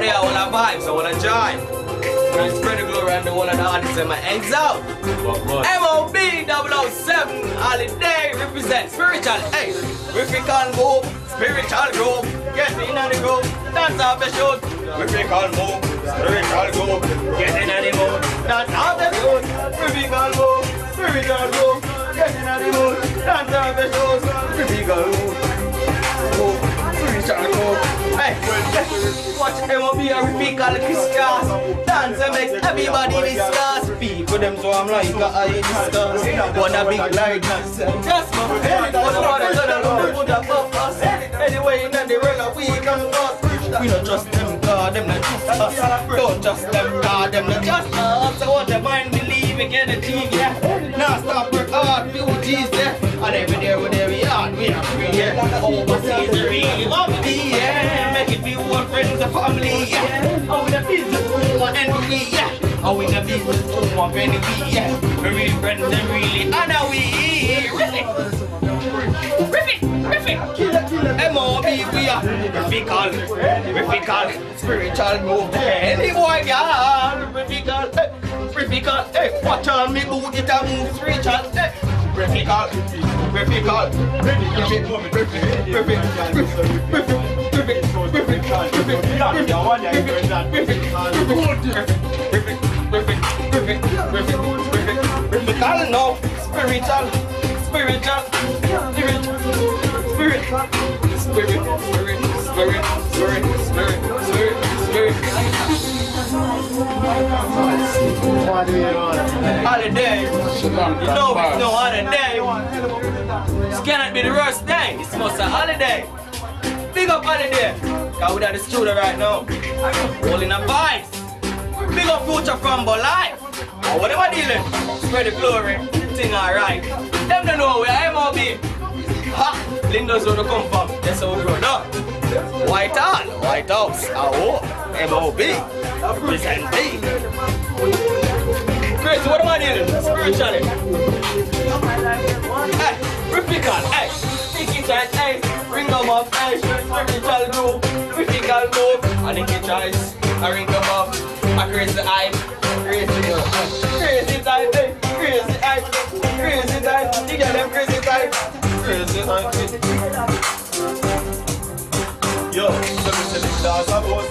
there, I want to vibes, I want to join. And spread the glory and the whole of the artists and my ends out. M.O.B 007 holiday represent spiritual. Hey, if we can move, spiritual group. Get in on the group, dance off the shoot. If we can move, spiritual group. Get in on the mood, dance off the shoot. If we can move, spiritual group. Get in on the mood, dance off the shoot. If we can move, spiritual group. Hey, watch M.O.B and repeat all the Christians. Dance and make everybody discuss. People them so I'm like I discuss. Wanna big like this. Just my head, what's what I gonna do with the purpose. Anyway, in the world we can us. We don't trust them, God, them not trust us. Don't trust them, God, them not trust us. So what the mind believe again the Teevee, yeah. Now stop work hard, beauties, yeah. And every day we are free, yeah. Overseas we really up yeah. Make it feel one friends and family, yeah. Oh, the business woman enemy, yeah. Oh, in the business woman enemy, yeah. We real friends and really honor we, really. Rip it. M.O.B we are mythical, spiritual move. Any boy, girl, mythical, hey. Watch on me boot it and move spiritual, hey. Mythical. No, spiritual. Holiday. You know it's no holiday. This cannot be the worst day. It's most a holiday. Big up holiday. Cause we're at the studio right now. Holding up vibes. Big up future from life. What am I dealing? Spread the glory. Thing alright. Them don't know where M.O.B. Ha! Linda's where they come from. That's how we grow up. White House. Oh, M.O.B. Represent me. Crazy, what am I dealing? Spiritually. Hey, Riffical, hey. Sticky choice, hey. Ring them up, hey. Spiritual group. Riffical move. I think you choice. I ring them up. I crazy eye. Crazy time, hey. Crazy time. You get them crazy time. Yo, so we say dance a boss.